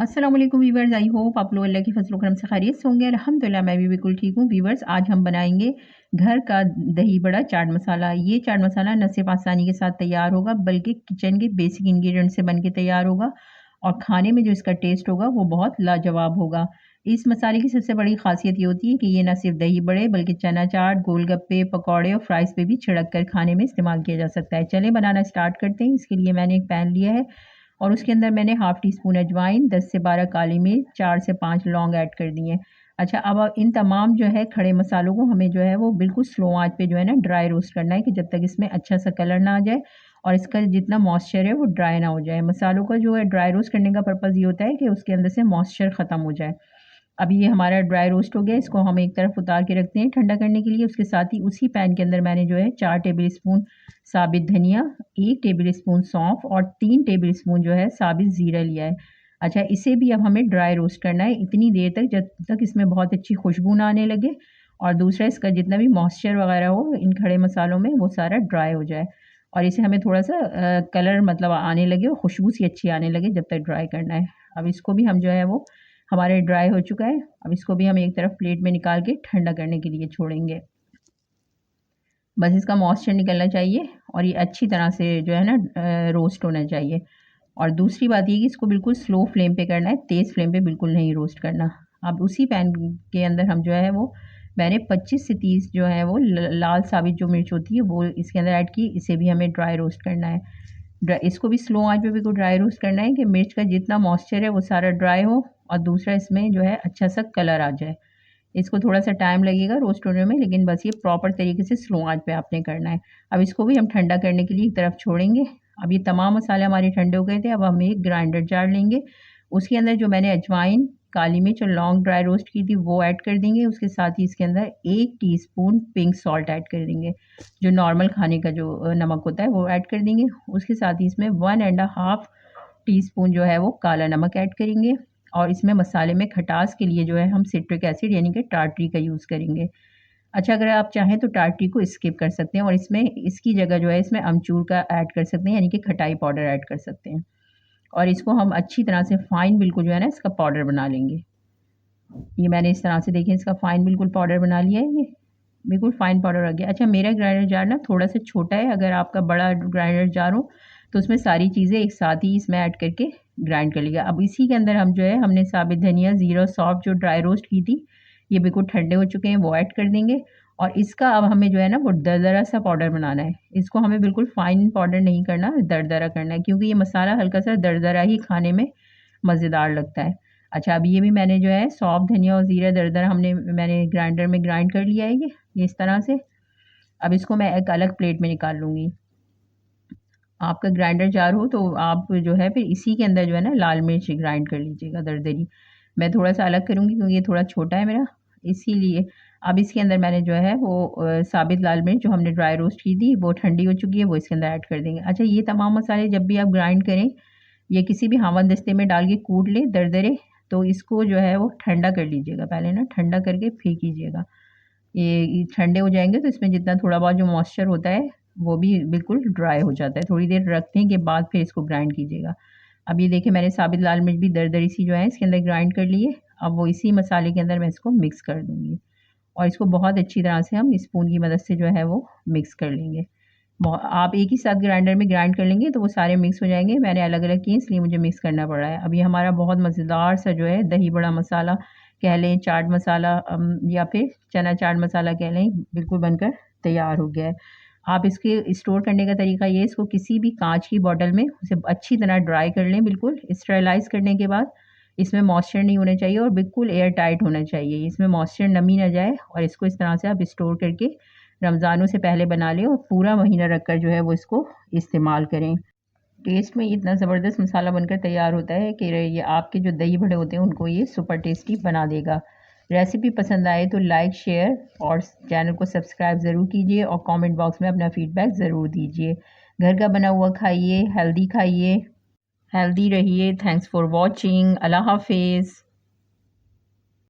अस्सलाम वालेकुम viewers, I hope आप लोग अल्लाह की फजल करम से खैरियत से होंगे। अल्हम्दुलिल्लाह मैं भी बिल्कुल ठीक हूँ। वीवर्स, आज हम बनाएंगे घर का दही बड़ा चाट मसाला। ये चाट मसाला न सिर्फ आसानी के साथ तैयार होगा बल्कि किचन के बेसिक इंग्रेडिएंट से बन के तैयार होगा और खाने में जो इसका टेस्ट होगा वो बहुत लाजवाब होगा। इस मसाले की सबसे बड़ी खासियत ये होती है कि ये न सिर्फ दही बड़े बल्कि चना चाट, गोलगप्पे, पकौड़े और फ्राइज़ पे भी छिड़क कर खाने में इस्तेमाल किया जा सकता है। चलें बनाना स्टार्ट करते हैं। इसके लिए मैंने एक पैन लिया है और उसके अंदर मैंने हाफ़ टी स्पून अजवाइन, 10 से 12 काली मिर्च, 4 से 5 लौंग ऐड कर दिए हैं। अच्छा, अब इन तमाम जो है खड़े मसालों को हमें जो है वो बिल्कुल स्लो आँच पे जो है ना ड्राई रोस्ट करना है कि जब तक इसमें अच्छा सा कलर ना आ जाए और इसका जितना मॉइस्चर है वो ड्राई ना हो जाए। मसालों का जो है ड्राई रोस्ट करने का पर्पज़ ये होता है कि उसके अंदर से मॉइस्चर ख़त्म हो जाए। अभी ये हमारा ड्राई रोस्ट हो गया, इसको हम एक तरफ उतार के रखते हैं ठंडा करने के लिए। उसके साथ ही उसी पैन के अंदर मैंने जो है 4 टेबल स्पून साबित धनिया, 1 टेबल स्पून सौंफ और 3 टेबल स्पून जो है साबित ज़ीरा लिया है। अच्छा, इसे भी अब हमें ड्राई रोस्ट करना है इतनी देर तक जब तक इसमें बहुत अच्छी खुशबू ना आने लगे और दूसरा इसका जितना भी मॉइस्चर वगैरह हो इन खड़े मसालों में वो सारा ड्राई हो जाए और इसे हमें थोड़ा-सा कलर मतलब आने लगे और खुशबू सी अच्छी आने लगे जब तक ड्राई करना है। अब इसको भी हम जो है वो हमारे ड्राई हो चुका है। अब इसको भी हम एक तरफ प्लेट में निकाल के ठंडा करने के लिए छोड़ेंगे। बस इसका मॉइस्चर निकलना चाहिए और ये अच्छी तरह से जो है ना रोस्ट होना चाहिए। और दूसरी बात ये कि इसको बिल्कुल स्लो फ्लेम पे करना है, तेज़ फ्लेम पे बिल्कुल नहीं रोस्ट करना। अब उसी पैन के अंदर हम जो है वो मैंने 25 से 30 जो है वो लाल साबित जो मिर्च होती है वो इसके अंदर ऐड की। इसे भी हमें ड्राई रोस्ट करना है। इसको भी स्लो आँच पे बिल्कुल ड्राई रोस्ट करना है कि मिर्च का जितना मॉइस्चर है वो सारा ड्राई हो और दूसरा इसमें जो है अच्छा सा कलर आ जाए। इसको थोड़ा-सा टाइम लगेगा रोस्ट होने में, लेकिन बस ये प्रॉपर तरीके से स्लो आँच पे आपने करना है। अब इसको भी हम ठंडा करने के लिए एक तरफ छोड़ेंगे। अब ये तमाम मसाले हमारे ठंडे हो गए थे, अब हम एक ग्राइंडर जार लेंगे। उसके अंदर जो मैंने अजवाइन, काली मिर्च और लौंग ड्राई रोस्ट की थी वो ऐड कर देंगे। उसके साथ ही इसके अंदर 1 टीस्पून पिंक सॉल्ट ऐड कर देंगे। जो नॉर्मल खाने का जो नमक होता है वो ऐड कर देंगे। उसके साथ ही इसमें 1 एंड अ हाफ़ टीस्पून जो है वो काला नमक ऐड करेंगे और इसमें मसाले में खटास के लिए जो है हम सिट्रिक एसिड यानी कि टार्टरी का यूज़ करेंगे। अच्छा, अगर आप चाहें तो टार्टरी को स्किप कर सकते हैं और इसमें इसकी जगह जो है इसमें अमचूर का ऐड कर सकते हैं यानी कि खटाई पाउडर ऐड कर सकते हैं और इसको हम अच्छी तरह से फ़ाइन बिल्कुल जो है ना इसका पाउडर बना लेंगे। ये मैंने इस तरह से देखें इसका फ़ाइन बिल्कुल पाउडर बना लिया है ये, बिल्कुल फ़ाइन पाउडर आ गया। अच्छा, मेरा ग्राइंडर जार ना थोड़ा-सा छोटा है, अगर आपका बड़ा ग्राइंडर जार हो तो उसमें सारी चीज़ें एक साथ ही इसमें ऐड करके ग्राइंड कर लिया। अब इसी के अंदर हम जो है हमने साबित धनिया, ज़ीरा और सौंफ जो ड्राई रोस्ट की थी, ये बिल्कुल ठंडे हो चुके हैं वो ऐड कर देंगे और इसका अब हमें जो है ना वो दरदरा सा पाउडर बनाना है। इसको हमें बिल्कुल फ़ाइन पाउडर नहीं करना, दरदरा करना है क्योंकि ये मसाला हल्का-सा दरदरा ही खाने में मज़ेदार लगता है। अच्छा, अब ये भी मैंने जो है सौंफ, धनिया और ज़ीरा दरदरा मैंने ग्राइंडर में ग्राइंड कर लिया है ये इस तरह से। अब इसको मैं एक अलग प्लेट में निकाल लूँगी। आपका ग्राइंडर जार हो तो आप जो है फिर इसी के अंदर जो है ना लाल मिर्च ग्राइंड कर लीजिएगा दरदरी। मैं थोड़ा-सा अलग करूँगी क्योंकि ये थोड़ा छोटा है मेरा, इसीलिए। अब इसके अंदर मैंने जो है वो साबित लाल मिर्च जो हमने ड्राई रोस्ट की थी वो ठंडी हो चुकी है, वो इसके अंदर ऐड कर देंगे। अच्छा, ये तमाम मसाले जब भी आप ग्राइंड करें, ये किसी भी हावन-दस्ते में डाल के कूट लें दरदरे, तो इसको जो है वो ठंडा कर लीजिएगा पहले ना, ठंडा करके फिर कीजिएगा। ये ठंडे हो जाएँगे तो इसमें जितना थोड़ा बहुत जो मॉइस्चर होता है, वो भी बिल्कुल ड्राई हो जाता है। थोड़ी देर रखने के बाद फिर इसको ग्राइंड कीजिएगा। अब ये देखिए मैंने साबित लाल मिर्च भी दरदरी सी जो है इसके अंदर ग्राइंड कर ली है। अब वो इसी मसाले के अंदर मैं इसको मिक्स कर दूँगी और इसको बहुत अच्छी तरह से हम स्पून की मदद से जो है वो मिक्स कर लेंगे। आप एक ही साथ ग्राइंडर में ग्राइंड कर लेंगे तो वो सारे मिक्स हो जाएँगे। मैंने अलग-अलग किए इसलिए मुझे मिक्स करना पड़ रहा है। अब ये हमारा बहुत मज़ेदार सा जो है दही बड़ा मसाला कह लें, चाट मसाला या फिर चना चाट मसाला कह लें, बिल्कुल बनकर तैयार हो गया है। आप इसके स्टोर करने का तरीका ये है, इसको किसी भी काँच की बॉटल में उसे अच्छी तरह ड्राई कर लें बिल्कुल, स्टेरिलाइज़ करने के बाद इसमें मॉइस्चर नहीं होना चाहिए और बिल्कुल एयर टाइट होना चाहिए। इसमें मॉइस्चर नमी ना जाए और इसको इस तरह से आप स्टोर करके रमज़ानों से पहले बना लें और पूरा महीना रखकर जो है वो इसको इस्तेमाल करें। टेस्ट में इतना ज़बरदस्त मसाला बनकर तैयार होता है कि ये आपके जो दही बड़े होते हैं उनको ये सुपर टेस्टी बना देगा। रेसिपी पसंद आए तो लाइक, शेयर और चैनल को सब्सक्राइब ज़रूर कीजिए और कमेंट बॉक्स में अपना फीडबैक ज़रूर दीजिए। घर का बना हुआ खाइए, हेल्दी रहिए। Thanks for watching. अल्लाह हाफ़िज़।